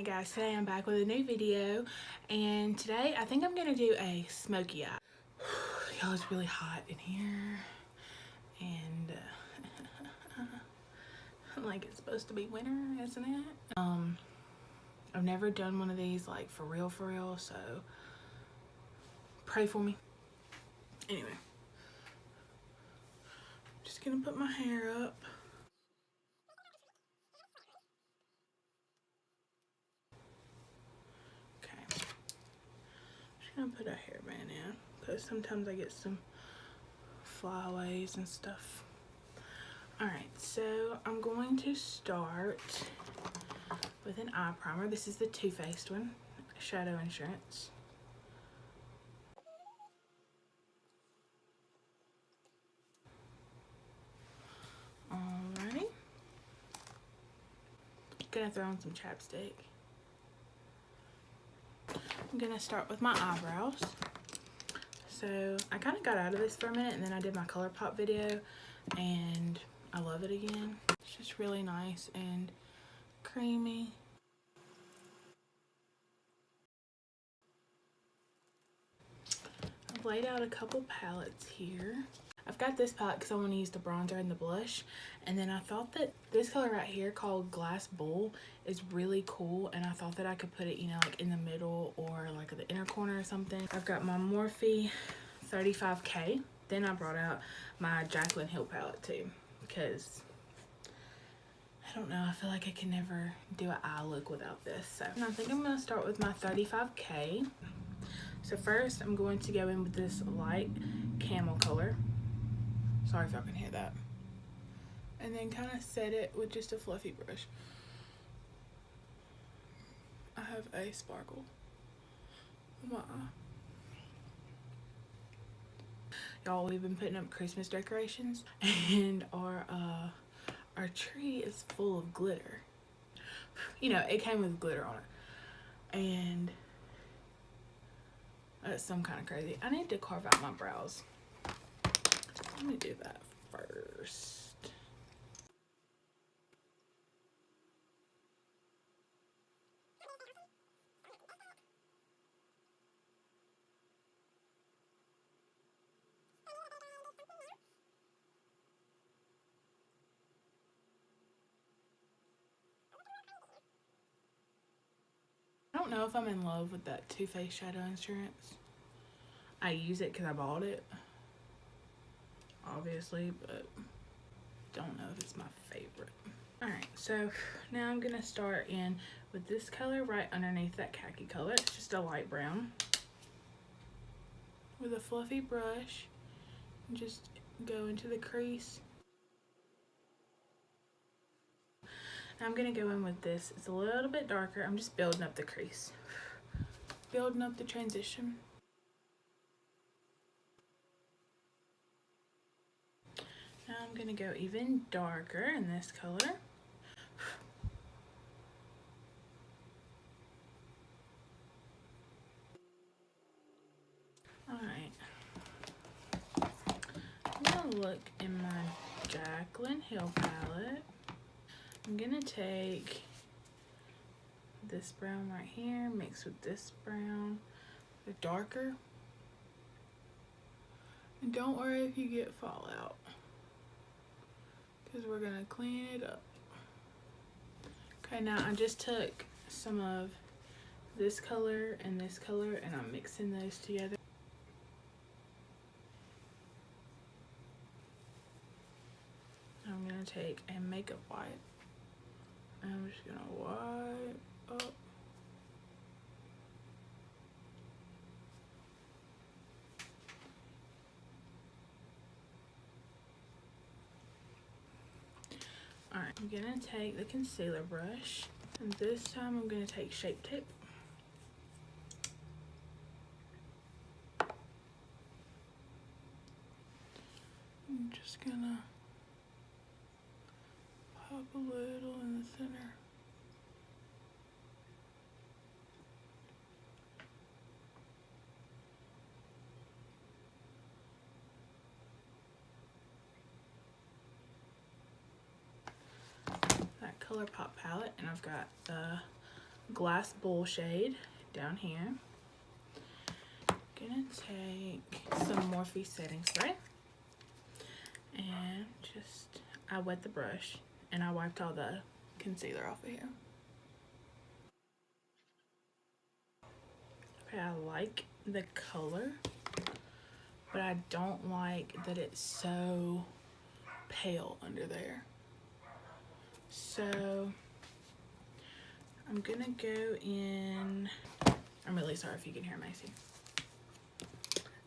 Alright guys, today I'm back with a new video, and today I think I'm going to do a smoky eye. Y'all, it's really hot in here, and like it's supposed to be winter, isn't it? I've never done one of these like for real, so pray for me. Anyway, I'm just going to put my hair up. I'm gonna put a hairband in because sometimes I get some flyaways and stuff. Alright, so I'm going to start with an eye primer. This is the Too Faced one, Shadow Insurance. Alrighty. Gonna throw on some chapstick. I'm gonna start with my eyebrows. So I kind of got out of this for a minute, and then I did my ColourPop video, and I love it again. It's just really nice and creamy. I've laid out a couple palettes here. I've got this palette because I want to use the bronzer and the blush, and then I thought that this color right here called Glass Bull is really cool, and I thought that I could put it, you know, like in the middle or like the inner corner or something. I've got my Morphe 35K. Then I brought out my Jaclyn Hill palette too, because I don't know, I feel like I can never do an eye look without this. So I think I'm going to start with my 35K. So first I'm going to go in with this light camel color. Sorry if y'all can hear that. And then kind of set it with just a fluffy brush. I have a sparkle on my eye. Y'all, we've been putting up Christmas decorations, and our tree is full of glitter. You know, it came with glitter on it. And that's some kind of crazy. I need to carve out my brows. Let me do that first. I don't know if I'm in love with that Too Faced Shadow Insurance. I use it because I bought it, obviously, but don't know if it's my favorite. Alright, so now I'm going to start in with this color right underneath that khaki color. It's just a light brown. With a fluffy brush, just go into the crease. Now I'm going to go in with this. It's a little bit darker. I'm just building up the crease. Building up the transition. Now I'm going to go even darker in this color. Alright. I'm going to look in my Jaclyn Hill palette. I'm going to take this brown right here, mix with this brown, the darker. And don't worry if you get fallout, because we're going to clean it up. Okay, now I just took some of this color and this color, and I'm mixing those together. I'm going to take a makeup wipe. I'm just going to wipe up. Alright, I'm going to take the concealer brush, and this time I'm going to take Shape Tape. I'm just going to pop a little in the center. ColourPop palette, and I've got the Glass Bull shade down here. Gonna take some Morphe setting spray and just, I wet the brush and I wiped all the concealer off of here. Okay, I like the color, but I don't like that it's so pale under there. So I'm gonna go in, I'm really sorry if you can hear Macy.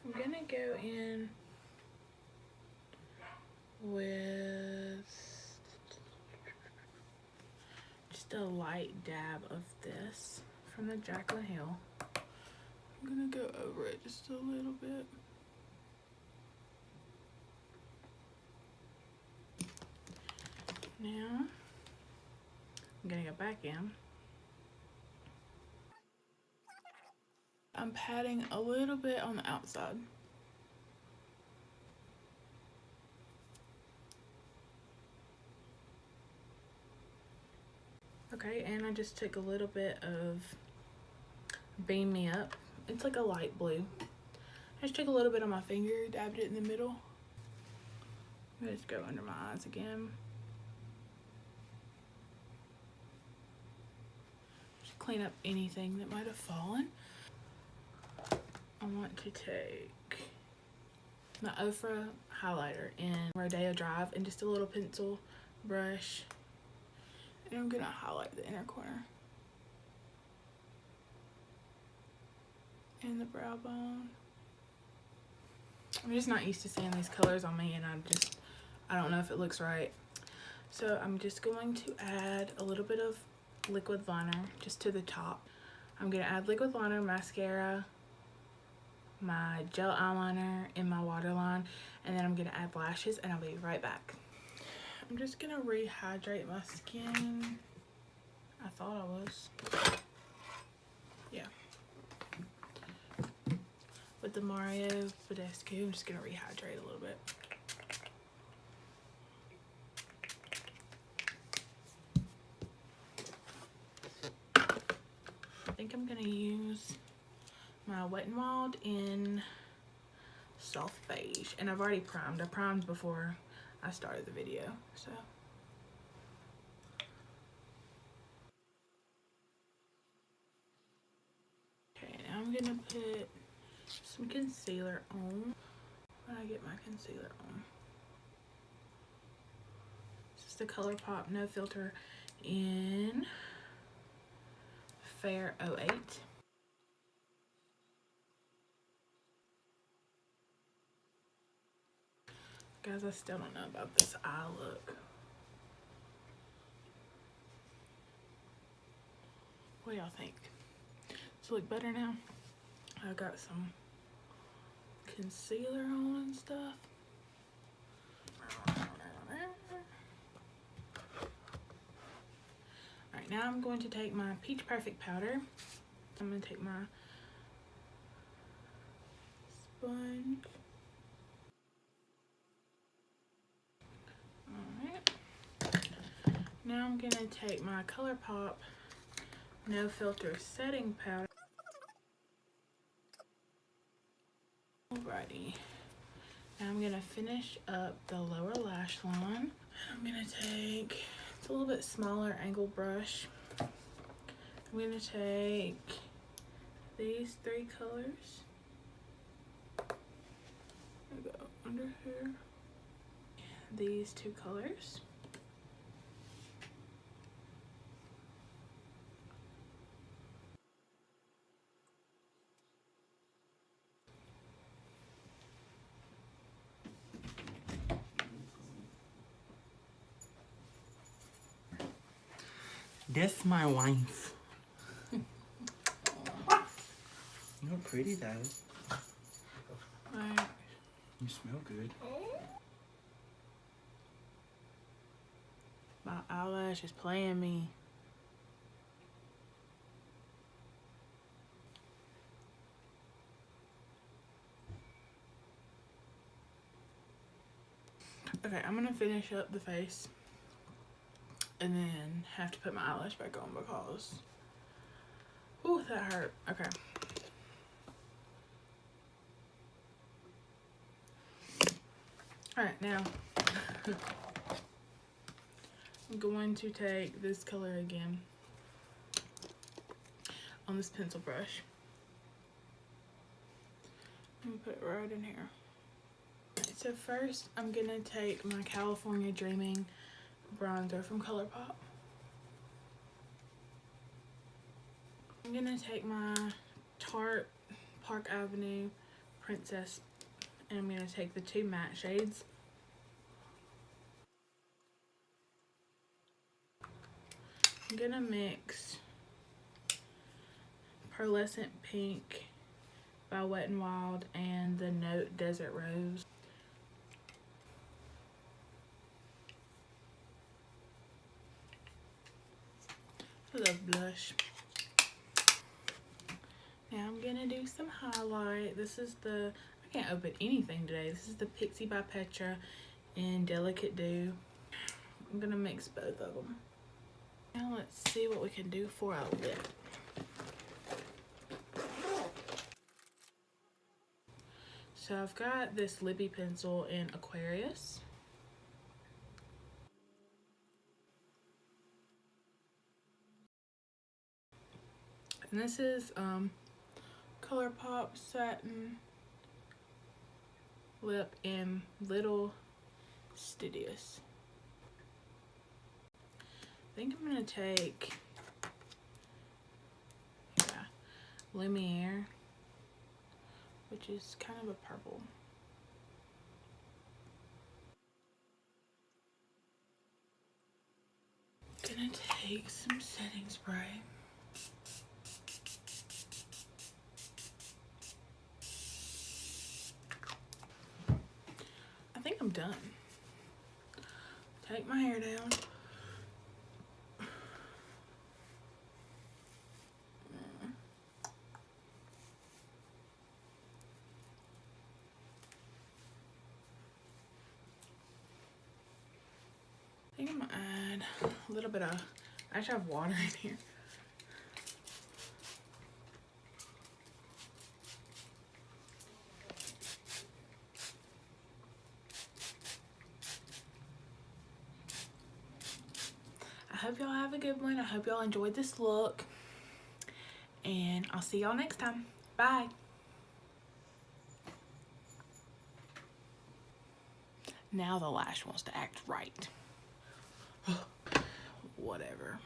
I'm gonna go in with just a light dab of this from the Jaclyn Hill. I'm gonna go over it just a little bit. Now, I'm gonna go back in. I'm patting a little bit on the outside. Okay, and I just took a little bit of Beam Me Up. It's like a light blue. I just took a little bit on my finger, dabbed it in the middle. Just go under my eyes again. Just clean up anything that might have fallen. I want to take my Ofra highlighter in Rodeo Drive and just a little pencil brush. And I'm gonna highlight the inner corner and the brow bone. I'm just not used to seeing these colors on me, and I don't know if it looks right. So I'm just going to add a little bit of liquid liner just to the top. I'm gonna add liquid liner, mascara, my gel eyeliner, and my waterline, and then I'm gonna add lashes, and I'll be right back. I'm just gonna rehydrate my skin. I thought I was. Yeah. With the Mario Badescu, I'm just gonna rehydrate a little bit. I think I'm gonna use my Wet n Wild in soft beige, and I've already primed. I primed before I started the video, so. Okay, now I'm gonna put some concealer on. When I get my concealer on, this is the ColourPop No Filter in Fair 08. Guys, I still don't know about this eye look. What do y'all think? Does it look better now? I got some concealer on and stuff. Alright, now I'm going to take my Peach Perfect powder. I'm going to take my sponge. Alright. Now I'm going to take my ColourPop No Filter setting powder. Alrighty. Now I'm going to finish up the lower lash line. I'm going to take, it's a little bit smaller angle brush. I'm going to take these three colors. I'll go under here. These two colors. That's my wife. You're pretty though. Alright. You smell good. My eyelash is playing me. Okay, I'm gonna finish up the face and then have to put my eyelash back on because Ooh, that hurt. Okay. Alright, now I'm going to take this color again on this pencil brush. I'm gonna put it right in here. So first, I'm gonna take my California Dreaming bronzer from ColourPop. I'm gonna take my Tarte Park Avenue Princess, and I'm gonna take the two matte shades. I'm gonna mix Pearlescent Pink by Wet n Wild and the Note Desert Rose. I love blush. Now I'm gonna do some highlight. This is the, I can't open anything today. This is the Pixie by Petra in Delicate Dew. I'm gonna mix both of them. Now let's see what we can do for our lip. So I've got this lippy pencil in Aquarius. And this is ColourPop Satin Lip in Little Studious. I think I'm gonna take Lumiere, which is kind of a purple. Gonna take some setting spray. I think I'm done. Take my hair down. I think I'm gonna add a little bit of, I actually have water in here. I hope y'all have a good one. I hope y'all enjoyed this look. And I'll see y'all next time. Bye. Now the lash wants to act right. Whatever.